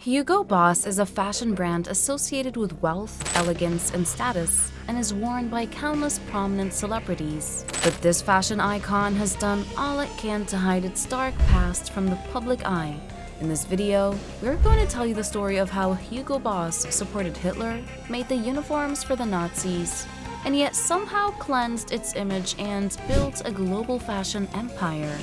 Hugo Boss is a fashion brand associated with wealth, elegance, and status, and is worn by countless prominent celebrities. But this fashion icon has done all it can to hide its dark past from the public eye. In this video, we're going to tell you the story of how Hugo Boss supported Hitler, made the uniforms for the Nazis, and yet somehow cleansed its image and built a global fashion empire.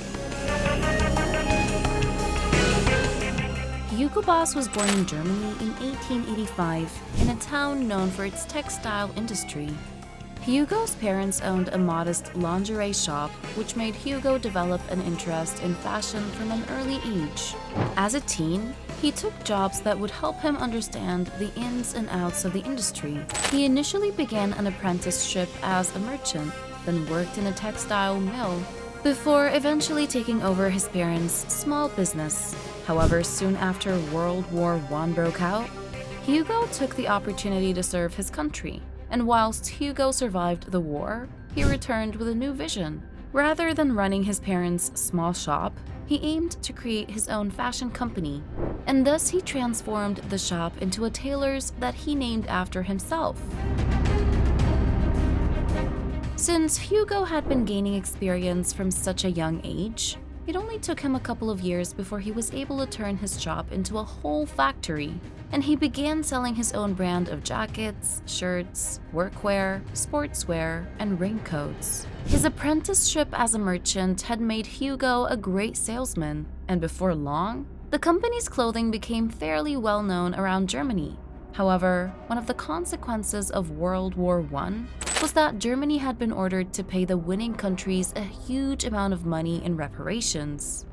Hugo Boss was born in Germany in 1885 in a town known for its textile industry. Hugo's parents owned a modest lingerie shop, which made Hugo develop an interest in fashion from an early age. As a teen, he took jobs that would help him understand the ins and outs of the industry. He initially began an apprenticeship as a merchant, then worked in a textile mill, before eventually taking over his parents' small business. However, soon after World War I broke out, Hugo took the opportunity to serve his country. And whilst Hugo survived the war, he returned with a new vision. Rather than running his parents' small shop, he aimed to create his own fashion company. And thus he transformed the shop into a tailor's that he named after himself. Since Hugo had been gaining experience from such a young age, it only took him a couple of years before he was able to turn his shop into a whole factory, and he began selling his own brand of jackets, shirts, workwear, sportswear, and raincoats. His apprenticeship as a merchant had made Hugo a great salesman, and before long, the company's clothing became fairly well known around Germany. However, one of the consequences of World War I was that Germany had been ordered to pay the winning countries a huge amount of money in reparations.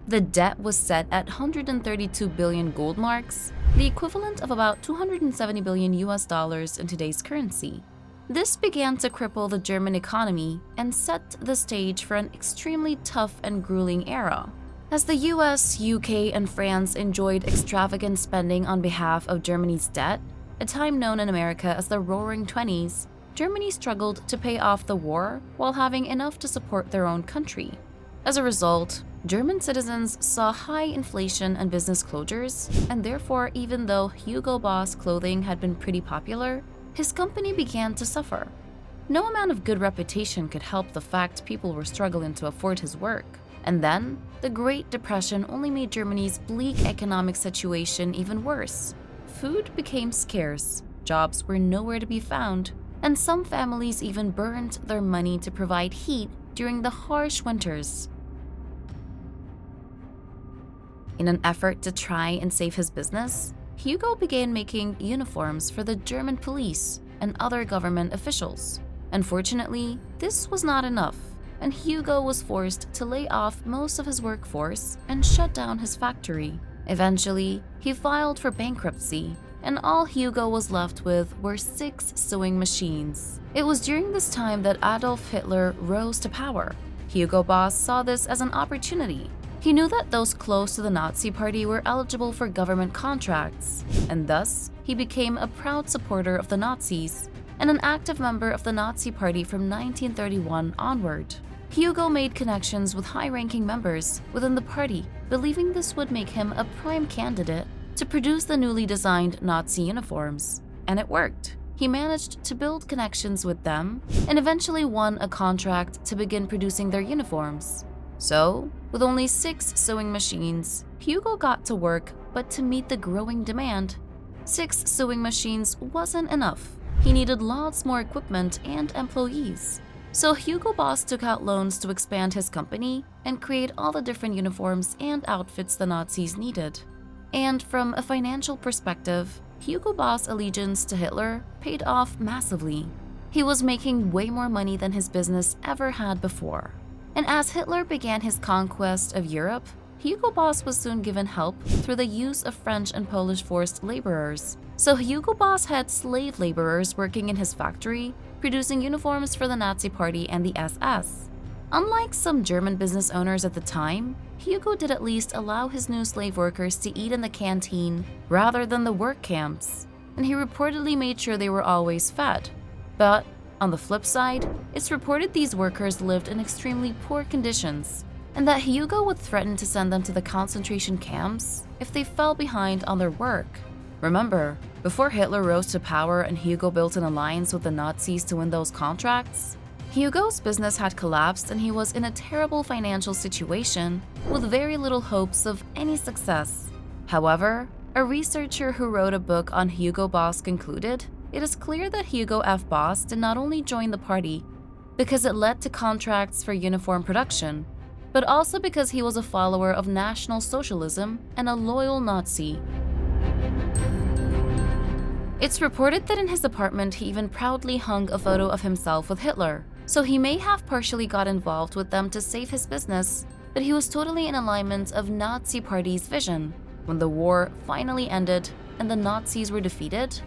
The debt was set at 132 billion gold marks, the equivalent of about 270 billion US dollars in today's currency. This began to cripple the German economy and set the stage for an extremely tough and grueling era. As the US, UK, and France enjoyed extravagant spending on behalf of Germany's debt, a time known in America as the Roaring Twenties, Germany struggled to pay off the war while having enough to support their own country. As a result, German citizens saw high inflation and business closures, and therefore, even though Hugo Boss clothing had been pretty popular, his company began to suffer. No amount of good reputation could help the fact people were struggling to afford his work. And then, the Great Depression only made Germany's bleak economic situation even worse. Food became scarce, jobs were nowhere to be found, and some families even burned their money to provide heat during the harsh winters. In an effort to try and save his business, Hugo began making uniforms for the German police and other government officials. Unfortunately, this was not enough, and Hugo was forced to lay off most of his workforce and shut down his factory. Eventually, he filed for bankruptcy, and all Hugo was left with were 6 sewing machines. It was during this time that Adolf Hitler rose to power. Hugo Boss saw this as an opportunity. He knew that those close to the Nazi Party were eligible for government contracts, and thus he became a proud supporter of the Nazis and an active member of the Nazi Party from 1931 onward. Hugo made connections with high-ranking members within the party, believing this would make him a prime candidate to produce the newly designed Nazi uniforms. And it worked. He managed to build connections with them and eventually won a contract to begin producing their uniforms. So, with only 6 sewing machines, Hugo got to work, but to meet the growing demand, 6 sewing machines wasn't enough. He needed lots more equipment and employees. So Hugo Boss took out loans to expand his company and create all the different uniforms and outfits the Nazis needed. And from a financial perspective, Hugo Boss' allegiance to Hitler paid off massively. He was making way more money than his business ever had before. And as Hitler began his conquest of Europe, Hugo Boss was soon given help through the use of French and Polish forced laborers. So Hugo Boss had slave laborers working in his factory, producing uniforms for the Nazi Party and the SS. Unlike some German business owners at the time, Hugo did at least allow his new slave workers to eat in the canteen rather than the work camps, and he reportedly made sure they were always fed. But on the flip side, it's reported these workers lived in extremely poor conditions, and that Hugo would threaten to send them to the concentration camps if they fell behind on their work. Remember, before Hitler rose to power and Hugo built an alliance with the Nazis to win those contracts, Hugo's business had collapsed and he was in a terrible financial situation with very little hopes of any success. However, a researcher who wrote a book on Hugo Boss concluded it is clear that Hugo F. Boss did not only join the party because it led to contracts for uniform production, but also because he was a follower of National Socialism and a loyal Nazi. It's reported that in his apartment he even proudly hung a photo of himself with Hitler, so he may have partially got involved with them to save his business, but he was totally in alignment of Nazi Party's vision. When the war finally ended and the Nazis were defeated,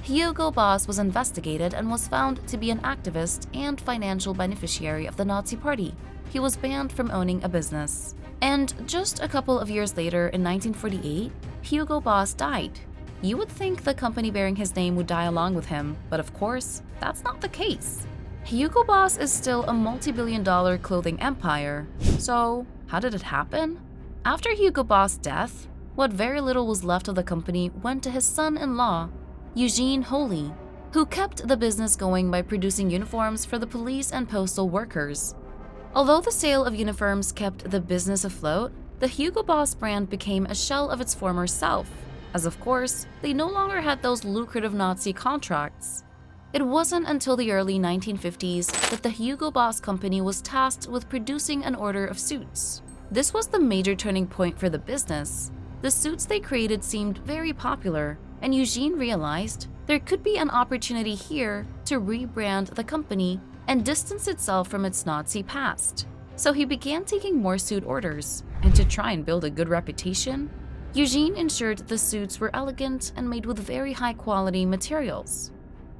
Hugo Boss was investigated and was found to be an activist and financial beneficiary of the Nazi Party. He was banned from owning a business. And just a couple of years later, in 1948, Hugo Boss died. You would think the company bearing his name would die along with him, but of course, that's not the case. Hugo Boss is still a multi-billion-dollar clothing empire. So, how did it happen? After Hugo Boss' death, what very little was left of the company went to his son-in-law, Eugene Holy, who kept the business going by producing uniforms for the police and postal workers. Although the sale of uniforms kept the business afloat, the Hugo Boss brand became a shell of its former self, as of course, they no longer had those lucrative Nazi contracts. It wasn't until the early 1950s that the Hugo Boss company was tasked with producing an order of suits. This was the major turning point for the business. The suits they created seemed very popular, and Eugene realized there could be an opportunity here to rebrand the company and distance itself from its Nazi past. So he began taking more suit orders, and to try and build a good reputation, Eugene ensured the suits were elegant and made with very high-quality materials.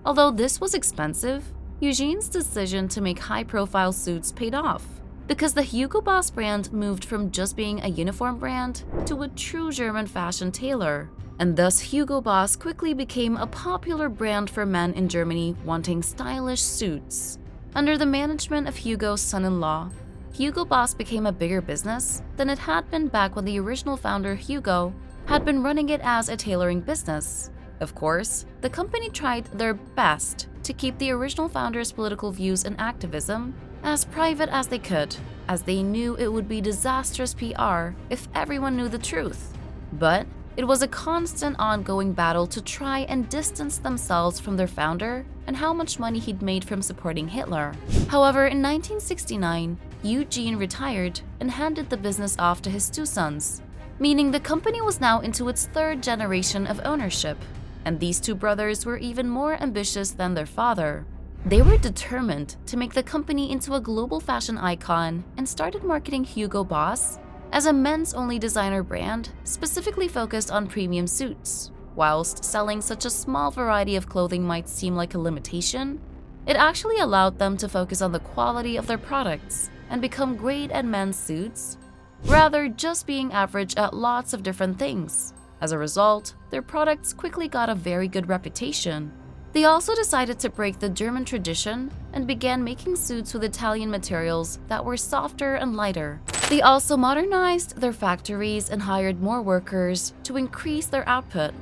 Although this was expensive, Eugene's decision to make high-profile suits paid off, because the Hugo Boss brand moved from just being a uniform brand to a true German fashion tailor, and thus Hugo Boss quickly became a popular brand for men in Germany wanting stylish suits. Under the management of Hugo's son-in-law, Hugo Boss became a bigger business than it had been back when the original founder, Hugo, had been running it as a tailoring business. Of course, the company tried their best to keep the original founder's political views and activism as private as they could, as they knew it would be disastrous PR if everyone knew the truth. But it was a constant ongoing battle to try and distance themselves from their founder and how much money he'd made from supporting Hitler. However, in 1969, Eugene retired and handed the business off to his two sons, meaning the company was now into its third generation of ownership, and these two brothers were even more ambitious than their father. They were determined to make the company into a global fashion icon and started marketing Hugo Boss as a men's-only designer brand specifically focused on premium suits. Whilst selling such a small variety of clothing might seem like a limitation, it actually allowed them to focus on the quality of their products and become great at men's suits, rather just being average at lots of different things. As a result, their products quickly got a very good reputation. They also decided to break the German tradition and began making suits with Italian materials that were softer and lighter. They also modernized their factories and hired more workers to increase their output.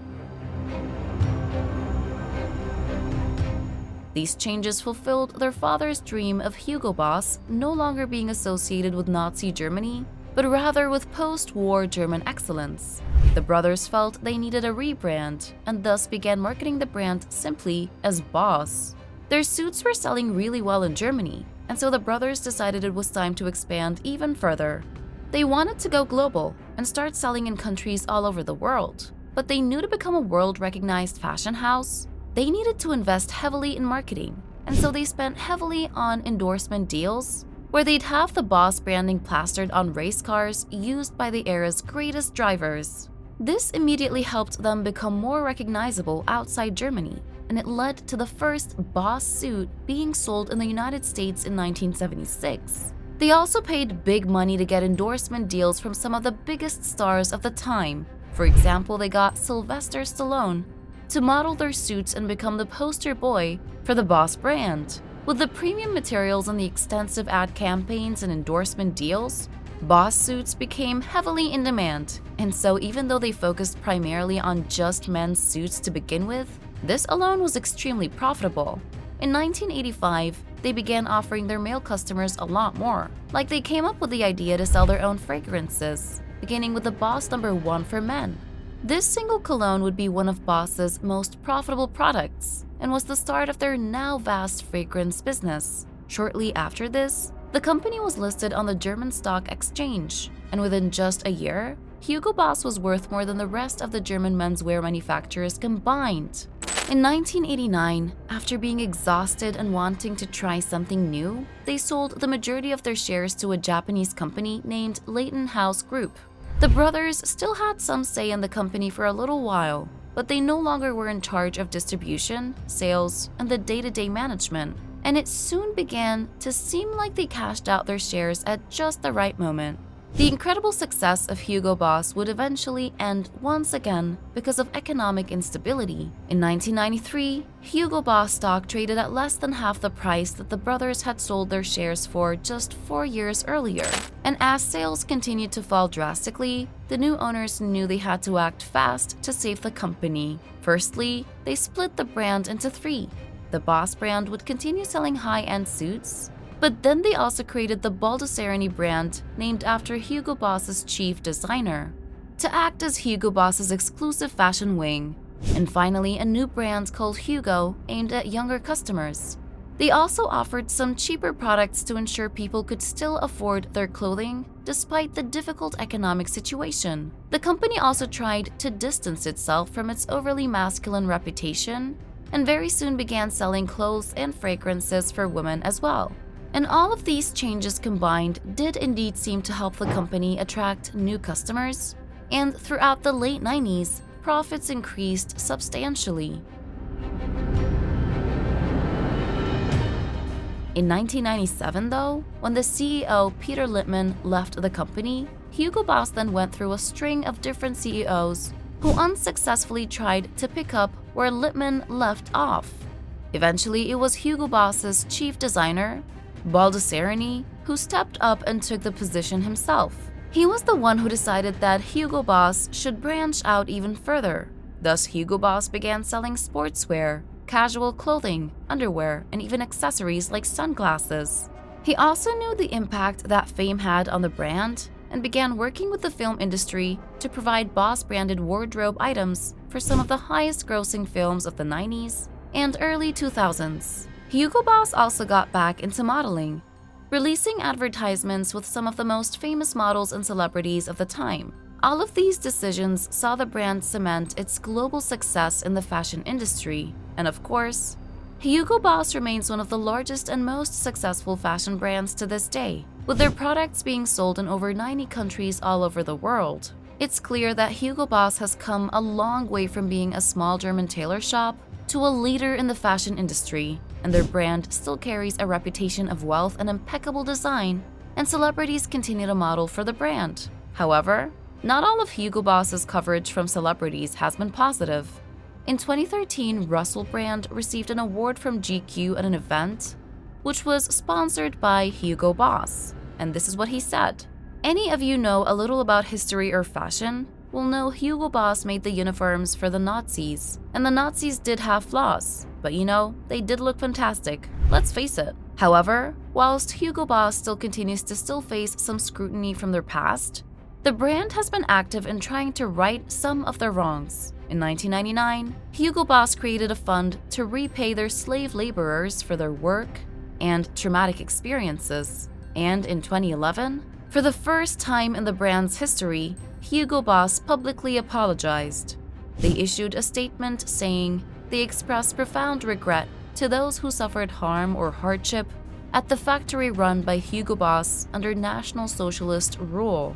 These changes fulfilled their father's dream of Hugo Boss no longer being associated with Nazi Germany, but rather with post-war German excellence. The brothers felt they needed a rebrand and thus began marketing the brand simply as Boss. Their suits were selling really well in Germany, and so the brothers decided it was time to expand even further. They wanted to go global and start selling in countries all over the world, but they knew to become a world-recognized fashion house, they needed to invest heavily in marketing, and so they spent heavily on endorsement deals where they'd have the Boss branding plastered on race cars used by the era's greatest drivers. This immediately helped them become more recognizable outside Germany, and it led to the first Boss suit being sold in the United States in 1976. They also paid big money to get endorsement deals from some of the biggest stars of the time. For example, they got Sylvester Stallone to model their suits and become the poster boy for the Boss brand. With the premium materials and the extensive ad campaigns and endorsement deals, Boss suits became heavily in demand, and so even though they focused primarily on just men's suits to begin with, this alone was extremely profitable. In 1985, they began offering their male customers a lot more. Like they came up with the idea to sell their own fragrances, beginning with the Boss No. 1 for men. This single cologne would be one of Boss's most profitable products and was the start of their now vast fragrance business. Shortly after this, the company was listed on the German stock exchange, and within just a year, Hugo Boss was worth more than the rest of the German menswear manufacturers combined. In 1989, after being exhausted and wanting to try something new, they sold the majority of their shares to a Japanese company named Leighton House Group. The brothers still had some say in the company for a little while, but they no longer were in charge of distribution, sales, and the day-to-day management, and it soon began to seem like they cashed out their shares at just the right moment. The incredible success of Hugo Boss would eventually end once again because of economic instability. In 1993, Hugo Boss stock traded at less than half the price that the brothers had sold their shares for just 4 years earlier. And as sales continued to fall drastically, the new owners knew they had to act fast to save the company. Firstly, they split the brand into 3. The Boss brand would continue selling high-end suits, but then they also created the Baldessari brand, named after Hugo Boss's chief designer, to act as Hugo Boss's exclusive fashion wing. And finally, a new brand called Hugo, aimed at younger customers. They also offered some cheaper products to ensure people could still afford their clothing despite the difficult economic situation. The company also tried to distance itself from its overly masculine reputation, and very soon began selling clothes and fragrances for women as well. And all of these changes combined did indeed seem to help the company attract new customers, and throughout the late 90s, profits increased substantially. In 1997, though, when the CEO Peter Lippmann left the company, Hugo Boss then went through a string of different CEOs who unsuccessfully tried to pick up where Lippmann left off. Eventually, it was Hugo Boss's chief designer, Baldessari, who stepped up and took the position himself. He was the one who decided that Hugo Boss should branch out even further. Thus, Hugo Boss began selling sportswear, casual clothing, underwear, and even accessories like sunglasses. He also knew the impact that fame had on the brand and began working with the film industry to provide Boss-branded wardrobe items for some of the highest-grossing films of the 90s and early 2000s. Hugo Boss also got back into modeling, releasing advertisements with some of the most famous models and celebrities of the time. All of these decisions saw the brand cement its global success in the fashion industry, and of course, Hugo Boss remains one of the largest and most successful fashion brands to this day, with their products being sold in over 90 countries all over the world. It's clear that Hugo Boss has come a long way from being a small German tailor shop to a leader in the fashion industry, and their brand still carries a reputation of wealth and impeccable design, and celebrities continue to model for the brand. However, not all of Hugo Boss's coverage from celebrities has been positive. In 2013, Russell Brand received an award from GQ at an event, which was sponsored by Hugo Boss, and this is what he said. "Any of you know a little about history or fashion will know Hugo Boss made the uniforms for the Nazis, and the Nazis did have flaws, but you know, they did look fantastic, let's face it." However, whilst Hugo Boss still continues to face some scrutiny from their past, the brand has been active in trying to right some of their wrongs. In 1999, Hugo Boss created a fund to repay their slave laborers for their work and traumatic experiences. And in 2011, for the first time in the brand's history, Hugo Boss publicly apologized. They issued a statement saying they expressed profound regret to those who suffered harm or hardship at the factory run by Hugo Boss under National Socialist rule.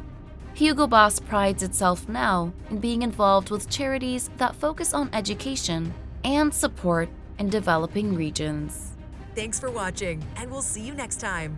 Hugo Boss prides itself now in being involved with charities that focus on education and support in developing regions. Thanks for watching, and we'll see you next time.